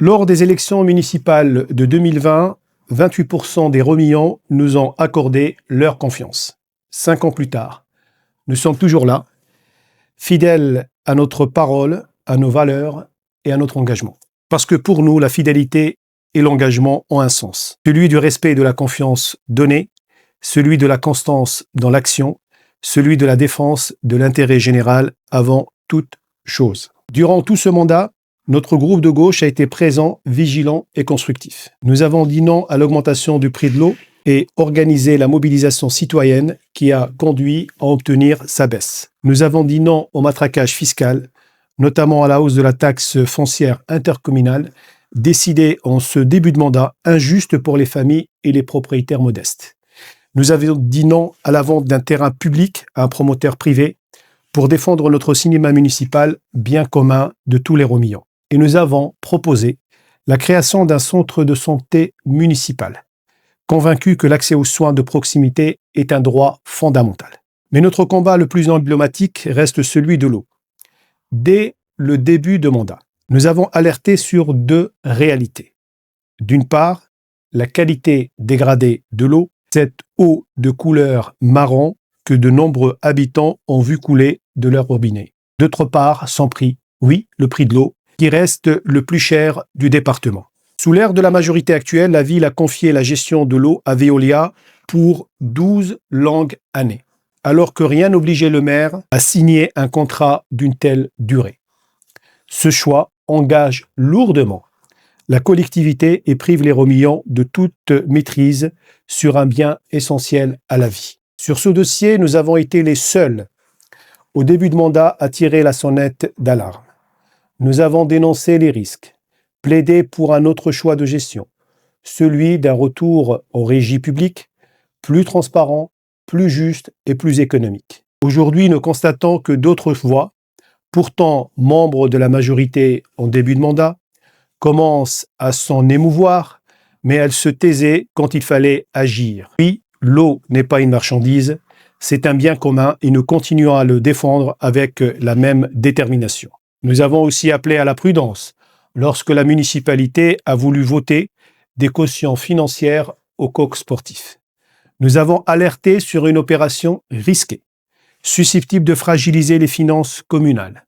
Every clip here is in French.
Lors des élections municipales de 2020, 28% des Romillons nous ont accordé leur confiance. 5 ans plus tard, nous sommes toujours là, fidèles à notre parole, à nos valeurs et à notre engagement. Parce que pour nous, la fidélité et l'engagement ont un sens. Celui du respect et de la confiance donnée, celui de la constance dans l'action, celui de la défense de l'intérêt général avant toute chose. Durant tout ce mandat, notre groupe de gauche a été présent, vigilant et constructif. Nous avons dit non à l'augmentation du prix de l'eau et organisé la mobilisation citoyenne qui a conduit à obtenir sa baisse. Nous avons dit non au matraquage fiscal, notamment à la hausse de la taxe foncière intercommunale, décidée en ce début de mandat, injuste pour les familles et les propriétaires modestes. Nous avons dit non à la vente d'un terrain public à un promoteur privé pour défendre notre cinéma municipal, bien commun de tous les Romillons. Et nous avons proposé la création d'un centre de santé municipal, convaincus que l'accès aux soins de proximité est un droit fondamental. Mais notre combat le plus emblématique reste celui de l'eau. Dès le début de mandat, nous avons alerté sur 2 réalités. D'une part, la qualité dégradée de l'eau, cette eau de couleur marron que de nombreux habitants ont vu couler de leur robinet. D'autre part, son prix, oui, le prix de l'eau, qui reste le plus cher du département. Sous l'ère de la majorité actuelle, la ville a confié la gestion de l'eau à Veolia pour 12 longues années, alors que rien n'obligeait le maire à signer un contrat d'une telle durée. Ce choix engage lourdement la collectivité et prive les Romillons de toute maîtrise sur un bien essentiel à la vie. Sur ce dossier, nous avons été les seuls, au début de mandat, à tirer la sonnette d'alarme. Nous avons dénoncé les risques, plaidé pour un autre choix de gestion, celui d'un retour aux régies publiques, plus transparent, plus juste et plus économique. Aujourd'hui, nous constatons que d'autres voix, pourtant membres de la majorité en début de mandat, commencent à s'en émouvoir, mais elles se taisaient quand il fallait agir. Oui, l'eau n'est pas une marchandise, c'est un bien commun et nous continuons à le défendre avec la même détermination. Nous avons aussi appelé à la prudence lorsque la municipalité a voulu voter des cautions financières au coq sportif. Nous avons alerté sur une opération risquée, susceptible de fragiliser les finances communales.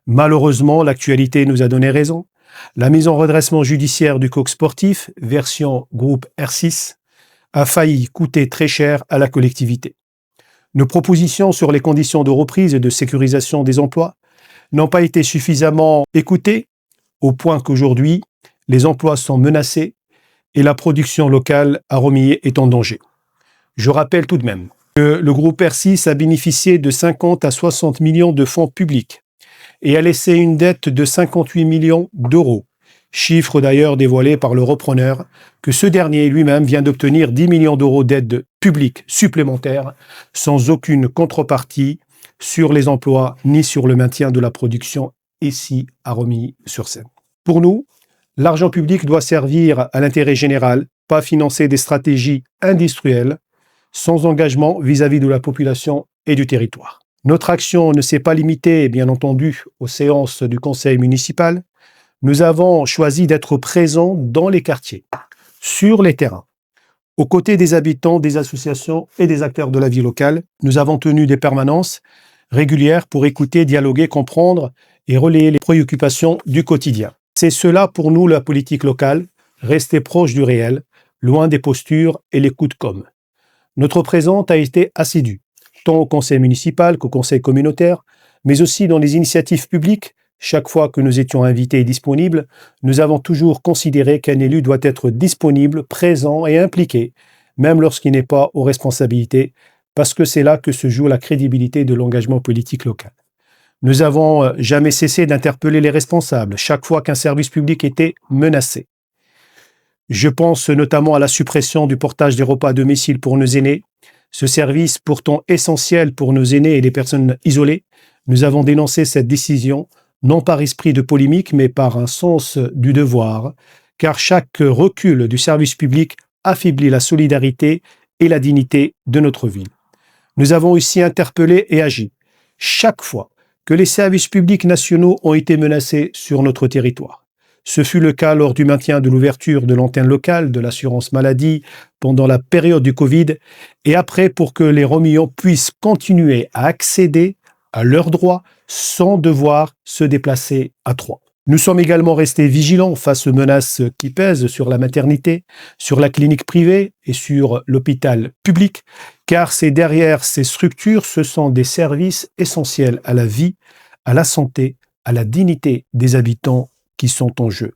Malheureusement, l'actualité nous a donné raison. La mise en redressement judiciaire du coq sportif, version groupe R6, a failli coûter très cher à la collectivité. Nos propositions sur les conditions de reprise et de sécurisation des emplois n'ont pas été suffisamment écoutées, au point qu'aujourd'hui, les emplois sont menacés et la production locale à Romillé est en danger. Je rappelle tout de même que le groupe R6 a bénéficié de 50 à 60 millions de fonds publics et a laissé une dette de 58 millions d'euros, chiffre d'ailleurs dévoilé par le repreneur, que ce dernier lui-même vient d'obtenir 10 millions d'euros d'aide publique supplémentaire sans aucune contrepartie sur les emplois ni sur le maintien de la production ici à Romilly-sur-Seine. Pour nous, l'argent public doit servir à l'intérêt général, pas financer des stratégies industrielles sans engagement vis-à-vis de la population et du territoire. Notre action ne s'est pas limitée, bien entendu, aux séances du conseil municipal. Nous avons choisi d'être présents dans les quartiers, sur les terrains, aux côtés des habitants, des associations et des acteurs de la vie locale. Nous avons tenu des permanences régulières pour écouter, dialoguer, comprendre et relayer les préoccupations du quotidien. C'est cela pour nous la politique locale, rester proche du réel, loin des postures et les coups de com'. Notre présence a été assidue, tant au conseil municipal qu'au conseil communautaire, mais aussi dans les initiatives publiques. Chaque fois que nous étions invités et disponibles, nous avons toujours considéré qu'un élu doit être disponible, présent et impliqué, même lorsqu'il n'est pas aux responsabilités, parce que c'est là que se joue la crédibilité de l'engagement politique local. Nous n'avons jamais cessé d'interpeller les responsables chaque fois qu'un service public était menacé. Je pense notamment à la suppression du portage des repas à domicile pour nos aînés. Ce service pourtant essentiel pour nos aînés et les personnes isolées, nous avons dénoncé cette décision, non par esprit de polémique, mais par un sens du devoir, car chaque recul du service public affaiblit la solidarité et la dignité de notre ville. Nous avons aussi interpellé et agi chaque fois que les services publics nationaux ont été menacés sur notre territoire. Ce fut le cas lors du maintien de l'ouverture de l'antenne locale de l'assurance maladie pendant la période du Covid et après pour que les Romillons puissent continuer à accéder à leurs droits sans devoir se déplacer à Troyes. Nous sommes également restés vigilants face aux menaces qui pèsent sur la maternité, sur la clinique privée et sur l'hôpital public, car c'est derrière ces structures, ce sont des services essentiels à la vie, à la santé, à la dignité des habitants qui sont en jeu.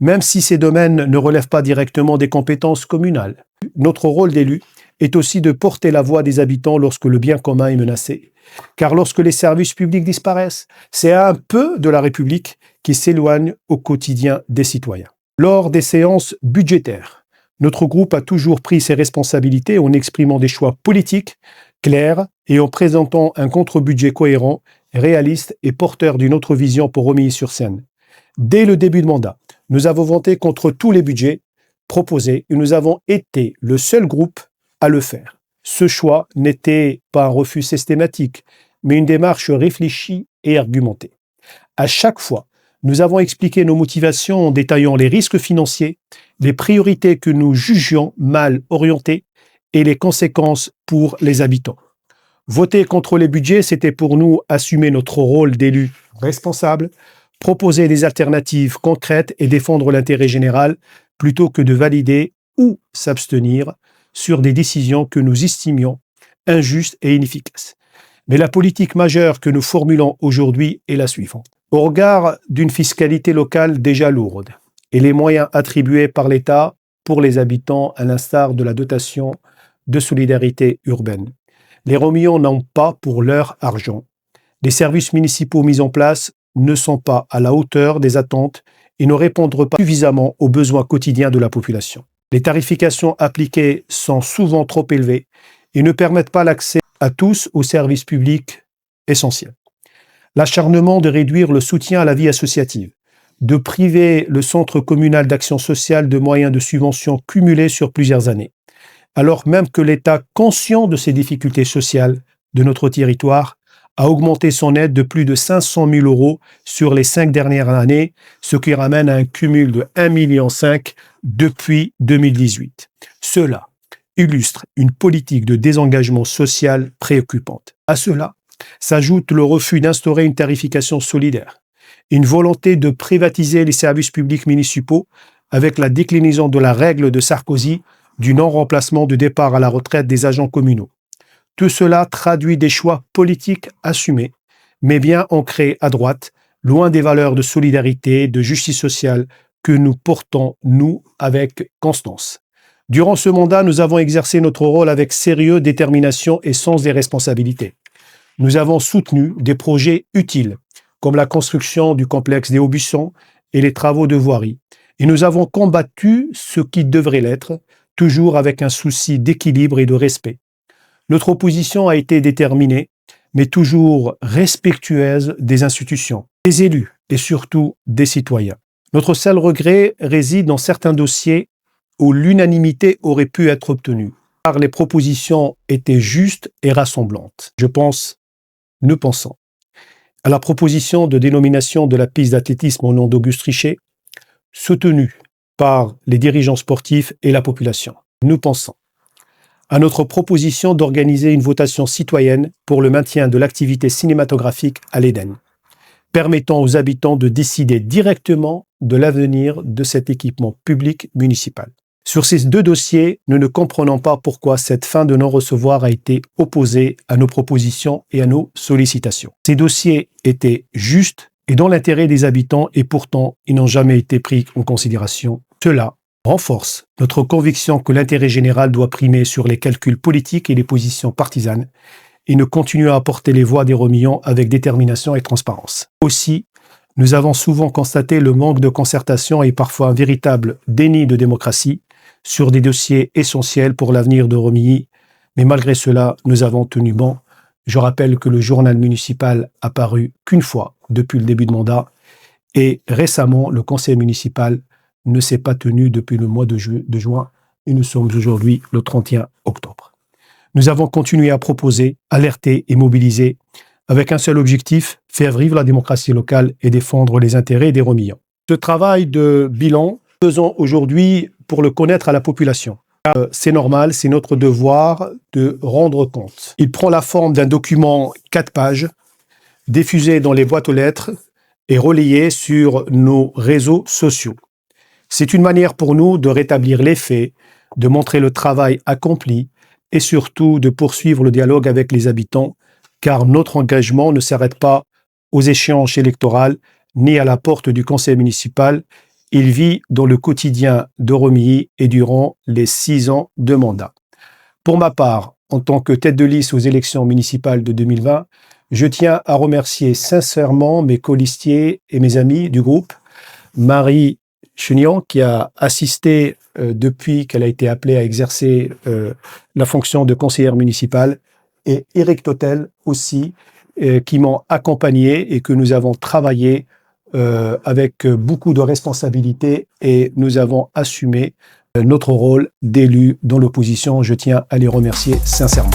Même si ces domaines ne relèvent pas directement des compétences communales, notre rôle d'élu est aussi de porter la voix des habitants lorsque le bien commun est menacé. Car lorsque les services publics disparaissent, c'est un peu de la République qui s'éloigne au quotidien des citoyens. Lors des séances budgétaires, notre groupe a toujours pris ses responsabilités en exprimant des choix politiques clairs et en présentant un contre-budget cohérent, réaliste et porteur d'une autre vision pour Romilly-sur-Seine. Dès le début de mandat, nous avons voté contre tous les budgets proposés et nous avons été le seul groupe à le faire. Ce choix n'était pas un refus systématique, mais une démarche réfléchie et argumentée. À chaque fois, nous avons expliqué nos motivations en détaillant les risques financiers, les priorités que nous jugions mal orientées et les conséquences pour les habitants. Voter contre les budgets, c'était pour nous assumer notre rôle d'élus responsables, proposer des alternatives concrètes et défendre l'intérêt général plutôt que de valider ou s'abstenir sur des décisions que nous estimions injustes et inefficaces. Mais la politique majeure que nous formulons aujourd'hui est la suivante. Au regard d'une fiscalité locale déjà lourde et les moyens attribués par l'État pour les habitants à l'instar de la dotation de solidarité urbaine, les Romillons n'ont pas pour leur argent. Les services municipaux mis en place ne sont pas à la hauteur des attentes et ne répondent pas suffisamment aux besoins quotidiens de la population. Les tarifications appliquées sont souvent trop élevées et ne permettent pas l'accès à tous aux services publics essentiels. L'acharnement de réduire le soutien à la vie associative, de priver le Centre communal d'action sociale de moyens de subventions cumulés sur plusieurs années, alors même que l'État, conscient de ces difficultés sociales de notre territoire, a augmenté son aide de plus de 500 000 € sur les 5 dernières années, ce qui ramène à un cumul de 1,5 million depuis 2018. Cela illustre une politique de désengagement social préoccupante. À cela s'ajoute le refus d'instaurer une tarification solidaire, une volonté de privatiser les services publics municipaux avec la déclinaison de la règle de Sarkozy du non-remplacement du départ à la retraite des agents communaux. Tout cela traduit des choix politiques assumés, mais bien ancrés à droite, loin des valeurs de solidarité, de justice sociale que nous portons, nous, avec constance. Durant ce mandat, nous avons exercé notre rôle avec sérieux, détermination et sens des responsabilités. Nous avons soutenu des projets utiles, comme la construction du complexe des Hauts-Buissons et les travaux de voirie. Et nous avons combattu ce qui devrait l'être, toujours avec un souci d'équilibre et de respect. Notre opposition a été déterminée, mais toujours respectueuse des institutions, des élus et surtout des citoyens. Notre seul regret réside dans certains dossiers où l'unanimité aurait pu être obtenue, car les propositions étaient justes et rassemblantes. Nous pensons à la proposition de dénomination de la piste d'athlétisme au nom d'Auguste Richet, soutenue par les dirigeants sportifs et la population. Nous pensons à notre proposition d'organiser une votation citoyenne pour le maintien de l'activité cinématographique à l'Éden, permettant aux habitants de décider directement de l'avenir de cet équipement public municipal. Sur ces deux dossiers, nous ne comprenons pas pourquoi cette fin de non-recevoir a été opposée à nos propositions et à nos sollicitations. Ces dossiers étaient justes et dans l'intérêt des habitants et pourtant ils n'ont jamais été pris en considération. Cela renforce notre conviction que l'intérêt général doit primer sur les calculs politiques et les positions partisanes et nous continuons à porter les voix des Romillons avec détermination et transparence. Aussi, nous avons souvent constaté le manque de concertation et parfois un véritable déni de démocratie sur des dossiers essentiels pour l'avenir de Romilly, mais malgré cela, nous avons tenu bon. Je rappelle que le journal municipal a paru qu'une fois depuis le début de mandat et récemment, le conseil municipal ne s'est pas tenu depuis le mois de juin et nous sommes aujourd'hui le 31 octobre. Nous avons continué à proposer, alerter et mobiliser avec un seul objectif, faire vivre la démocratie locale et défendre les intérêts des Romillons. Ce travail de bilan, faisons aujourd'hui pour le connaître à la population. C'est normal, c'est notre devoir de rendre compte. Il prend la forme d'un document 4 pages, diffusé dans les boîtes aux lettres et relayé sur nos réseaux sociaux. C'est une manière pour nous de rétablir les faits, de montrer le travail accompli et surtout de poursuivre le dialogue avec les habitants, car notre engagement ne s'arrête pas aux échéances électorales ni à la porte du conseil municipal. Il vit dans le quotidien de Romilly et durant les 6 ans de mandat. Pour ma part, en tant que tête de liste aux élections municipales de 2020, je tiens à remercier sincèrement mes colistiers et mes amis du groupe, Marie Chenian, qui a assisté depuis qu'elle a été appelée à exercer la fonction de conseillère municipale, et Éric Totel aussi, qui m'ont accompagné et que nous avons travaillé avec beaucoup de responsabilités et nous avons assumé notre rôle d'élu dans l'opposition. Je tiens à les remercier sincèrement.